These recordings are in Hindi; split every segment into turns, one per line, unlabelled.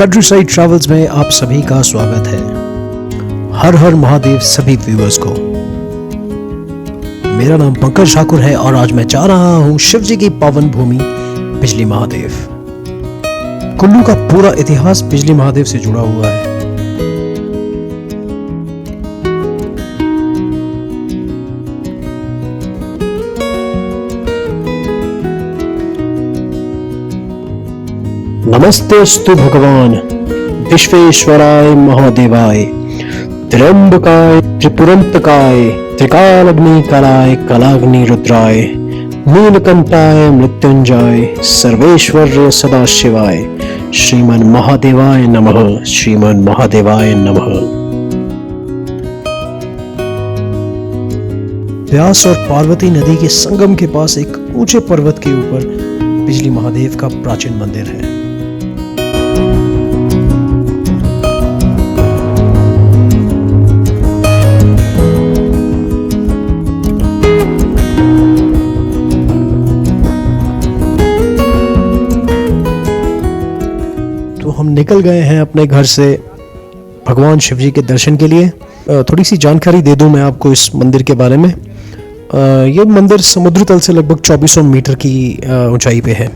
कंट्री साइड ट्रैवल्स में आप सभी का स्वागत है। हर हर महादेव सभी व्यूअर्स को। मेरा नाम पंकज ठाकुर है और आज मैं जा रहा हूं शिव जी की पावन भूमि बिजली महादेव। कुल्लू का पूरा इतिहास बिजली महादेव से जुड़ा हुआ है। नमस्तेस्तु भगवान विश्वेश्वराय महादेवाय त्र्यंबकाय त्रिपुरंतकाय त्रिकालाग्निकालाय कलाग्नि रुद्राय नीलकंठाय मृत्युंजय सर्वेश्वर सदाशिवाय श्रीमन महादेवाय नमः। श्रीमन महादेवाय नमः। व्यास और पार्वती नदी के संगम के पास एक ऊंचे पर्वत के ऊपर बिजली महादेव का प्राचीन मंदिर है। हम निकल गए हैं अपने घर से भगवान शिव जी के दर्शन के लिए। थोड़ी सी जानकारी दे दूं मैं आपको इस मंदिर के बारे में। ये मंदिर समुद्र तल से लगभग 2400 मीटर की ऊंचाई पे है।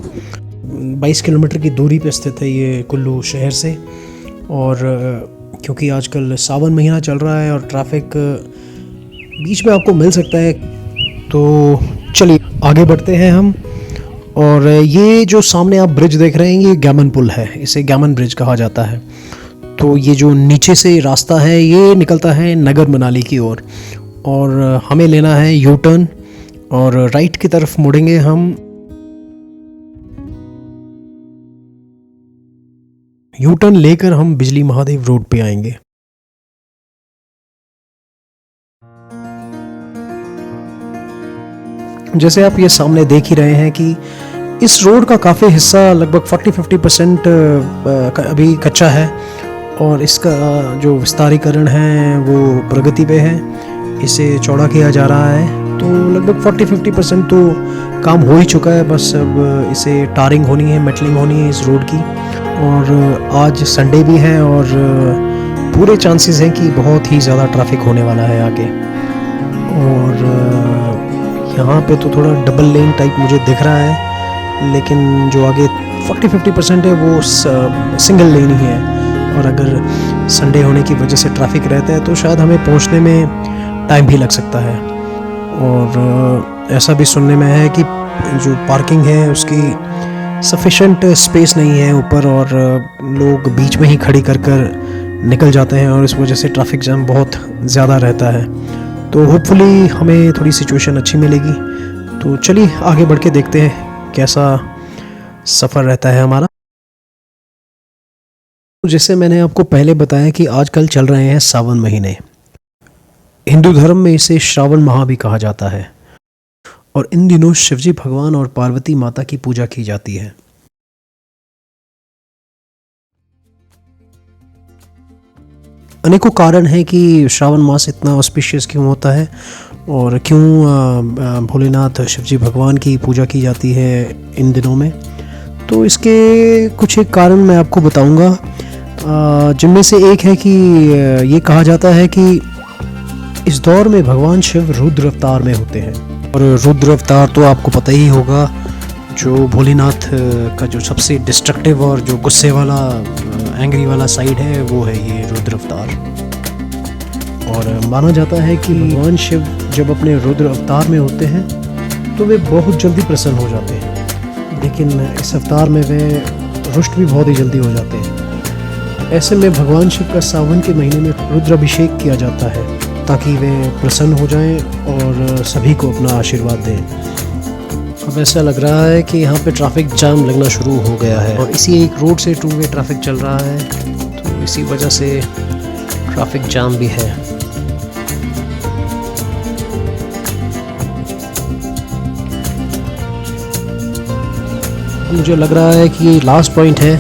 22 किलोमीटर की दूरी पे स्थित है ये कुल्लू शहर से। और क्योंकि आजकल सावन महीना चल रहा है और ट्रैफिक बीच में आपको मिल सकता है, तो चलिए आगे बढ़ते हैं हम। और ये जो सामने आप ब्रिज देख रहे हैं ये गैमन पुल है, इसे गैमन ब्रिज कहा जाता है। तो ये जो नीचे से रास्ता है ये निकलता है नगर मनाली की ओर और हमें लेना है यू टर्न और राइट की तरफ मुड़ेंगे हम। यू टर्न लेकर हम बिजली महादेव रोड पे आएंगे। जैसे आप ये सामने देख ही रहे हैं कि इस रोड का काफ़ी हिस्सा लगभग 40-50% अभी कच्चा है और इसका जो विस्तारीकरण है वो प्रगति पे है। इसे चौड़ा किया जा रहा है, तो लगभग 40-50% तो काम हो ही चुका है। बस अब इसे टारिंग होनी है, मेटलिंग होनी है इस रोड की। और आज संडे भी है और पूरे चांसेस हैं कि बहुत ही ज़्यादा ट्रैफिक होने वाला है आगे। और यहाँ पे तो थोड़ा डबल लेन टाइप मुझे दिख रहा है, लेकिन जो आगे 40-50% है वो सिंगल लेन ही है। और अगर संडे होने की वजह से ट्रैफिक रहता है तो शायद हमें पहुँचने में टाइम भी लग सकता है। और ऐसा भी सुनने में है कि जो पार्किंग है उसकी सफिशेंट स्पेस नहीं है ऊपर और लोग बीच में ही खड़ी कर निकल जाते हैं और इस वजह से ट्रैफिक जाम बहुत ज़्यादा रहता है। तो होपफुली हमें थोड़ी सिचुएशन अच्छी मिलेगी। तो चलिए आगे बढ़ के देखते हैं कैसा सफ़र रहता है हमारा। जैसे मैंने आपको पहले बताया कि आजकल चल रहे हैं सावन महीने। हिंदू धर्म में इसे श्रावण माह भी कहा जाता है और इन दिनों शिवजी भगवान और पार्वती माता की पूजा की जाती है। अनेकों कारण हैं कि श्रावण मास इतना ऑस्पिशियस क्यों होता है और क्यों भोलेनाथ शिवजी भगवान की पूजा की जाती है इन दिनों में। तो इसके कुछ एक कारण मैं आपको बताऊंगा, जिनमें से एक है कि ये कहा जाता है कि इस दौर में भगवान शिव रुद्र अवतार में होते हैं। और रुद्र अवतार तो आपको पता ही होगा, जो भोलेनाथ का जो सबसे डिस्ट्रक्टिव और जो गुस्से वाला एंग्री वाला साइड है वो है ये रुद्र अवतार। और माना जाता है कि भगवान शिव जब अपने रुद्र अवतार में होते हैं तो वे बहुत जल्दी प्रसन्न हो जाते हैं, लेकिन इस अवतार में वे रुष्ट भी बहुत ही जल्दी हो जाते हैं। ऐसे में भगवान शिव का सावन के महीने में रुद्राभिषेक किया जाता है ताकि वे प्रसन्न हो जाएं और सभी को अपना आशीर्वाद दें। अब ऐसा लग रहा है कि यहाँ पे ट्रैफिक जाम लगना शुरू हो गया है और इसी एक रोड से टू वे ट्रैफिक चल रहा है, तो इसी वजह से ट्रैफिक जाम भी है। मुझे लग रहा है कि ये लास्ट पॉइंट है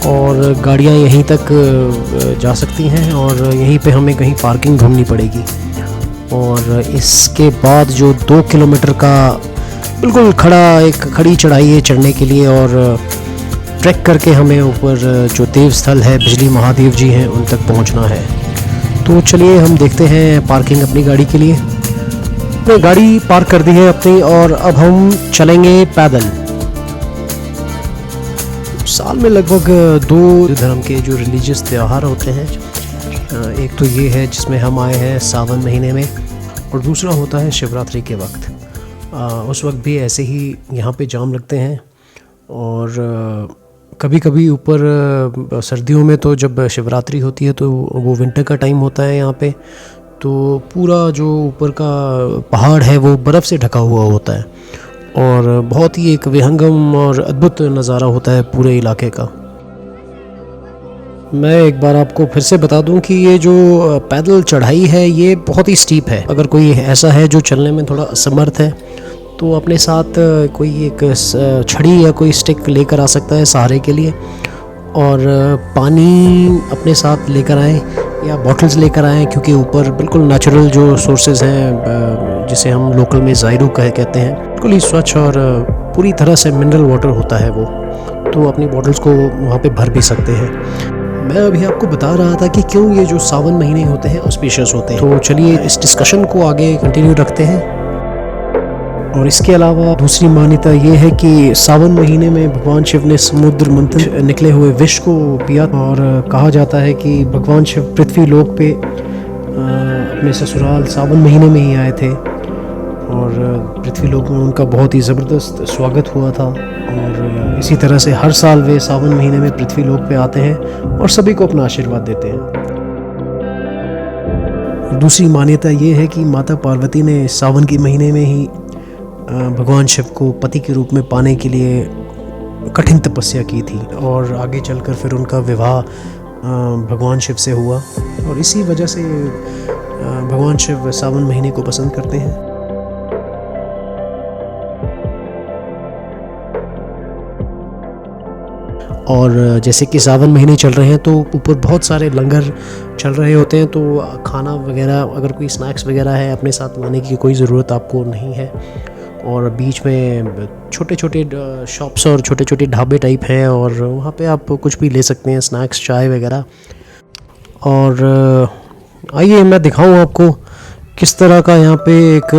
और गाड़ियाँ यहीं तक जा सकती हैं और यहीं पे हमें कहीं पार्किंग ढूंढनी पड़ेगी। और इसके बाद जो 2 किलोमीटर का बिल्कुल खड़ी चढ़ाई है चढ़ने के लिए और ट्रैक करके हमें ऊपर जो देव स्थल है, बिजली महादेव जी हैं, उन तक पहुंचना है। तो चलिए हम देखते हैं पार्किंग अपनी गाड़ी के लिए। हमने गाड़ी पार्क कर दी है अपनी और अब हम चलेंगे पैदल। साल में लगभग 2 धर्म के जो रिलीजियस त्यौहार होते हैं, एक तो ये है जिसमें हम आए हैं सावन महीने में, और दूसरा होता है शिवरात्रि के वक्त। उस वक्त भी ऐसे ही यहाँ पे जाम लगते हैं। और कभी कभी ऊपर सर्दियों में तो जब शिवरात्रि होती है तो वो विंटर का टाइम होता है यहाँ पे, तो पूरा जो ऊपर का पहाड़ है वो बर्फ़ से ढका हुआ होता है और बहुत ही एक विहंगम और अद्भुत नज़ारा होता है पूरे इलाके का। मैं एक बार आपको फिर से बता दूं कि ये जो पैदल चढ़ाई है ये बहुत ही स्टीप है। अगर कोई ऐसा है जो चलने में थोड़ा असमर्थ है तो अपने साथ कोई एक छड़ी या कोई स्टिक लेकर आ सकता है सहारे के लिए, और पानी अपने साथ लेकर आएँ या बॉटल्स लेकर आएँ, क्योंकि ऊपर बिल्कुल नेचुरल जो सोर्सेज हैं जिसे हम लोकल में ज़ायरू कहते हैं, बिल्कुल ही स्वच्छ और पूरी तरह से मिनरल वाटर होता है वो, तो अपनी बॉटल्स को वहाँ पे भर भी सकते हैं। मैं अभी आपको बता रहा था कि क्यों ये जो सावन महीने होते हैं ऑस्पिशियस होते हैं, तो चलिए इस डिस्कशन को आगे कंटिन्यू रखते हैं। और इसके अलावा दूसरी मान्यता ये है कि सावन महीने में भगवान शिव ने समुद्र मंथन निकले हुए विष को पिया, और कहा जाता है कि भगवान शिव पृथ्वी लोक पे अपने ससुराल सावन महीने में ही आए थे, और पृथ्वी लोक में उनका बहुत ही ज़बरदस्त स्वागत हुआ था। और इसी तरह से हर साल वे सावन महीने में पृथ्वी लोक पे आते हैं और सभी को अपना आशीर्वाद देते हैं। दूसरी मान्यता ये है कि माता पार्वती ने सावन के महीने में ही भगवान शिव को पति के रूप में पाने के लिए कठिन तपस्या की थी, और आगे चलकर फिर उनका विवाह भगवान शिव से हुआ, और इसी वजह से भगवान शिव सावन महीने को पसंद करते हैं। और जैसे कि सावन महीने चल रहे हैं तो ऊपर बहुत सारे लंगर चल रहे होते हैं, तो खाना वगैरह, अगर कोई स्नैक्स वगैरह है, अपने साथ लाने की कोई ज़रूरत आपको नहीं है। और बीच में छोटे छोटे शॉप्स और छोटे छोटे ढाबे टाइप हैं, और वहाँ पे आप कुछ भी ले सकते हैं, स्नैक्स, चाय वगैरह। और आइए मैं दिखाऊं आपको किस तरह का यहाँ पे एक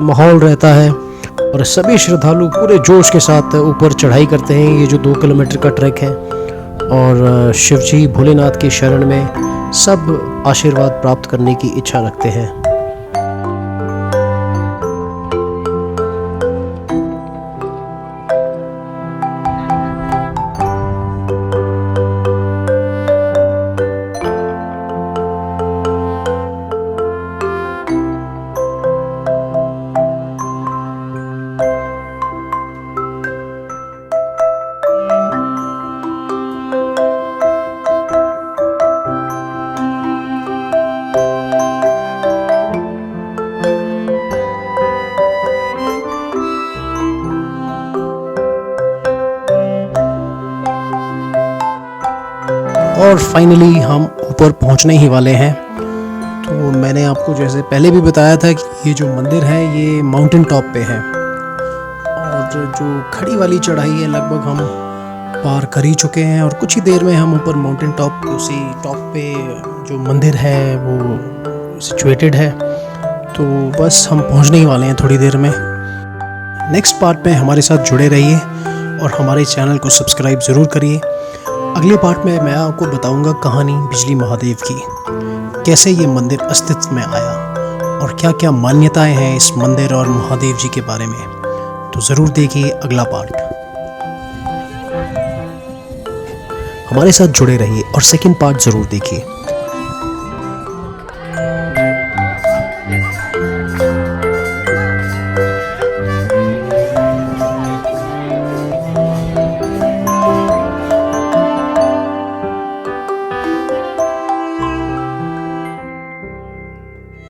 माहौल रहता है, और सभी श्रद्धालु पूरे जोश के साथ ऊपर चढ़ाई करते हैं। ये जो 2 किलोमीटर का ट्रैक है, और शिवजी भोलेनाथ की शरण में सब आशीर्वाद प्राप्त करने की इच्छा रखते हैं। और फाइनली हम ऊपर पहुंचने ही वाले हैं। तो मैंने आपको जैसे पहले भी बताया था कि ये जो मंदिर है ये माउंटेन टॉप पे है, और जो खड़ी वाली चढ़ाई है लगभग हम पार कर ही चुके हैं, और कुछ ही देर में हम ऊपर माउंटेन टॉप, उसी टॉप पे जो मंदिर है वो सिचुएटेड है। तो बस हम पहुंचने ही वाले हैं थोड़ी देर में। नेक्स्ट पार्ट में हमारे साथ जुड़े रहिए और हमारे चैनल को सब्सक्राइब ज़रूर करिए। अगले पार्ट में मैं आपको बताऊंगा कहानी बिजली महादेव की, कैसे ये मंदिर अस्तित्व में आया और क्या क्या मान्यताएं हैं इस मंदिर और महादेव जी के बारे में। तो ज़रूर देखिए अगला पार्ट। हमारे साथ जुड़े रहिए और सेकंड पार्ट ज़रूर देखिए।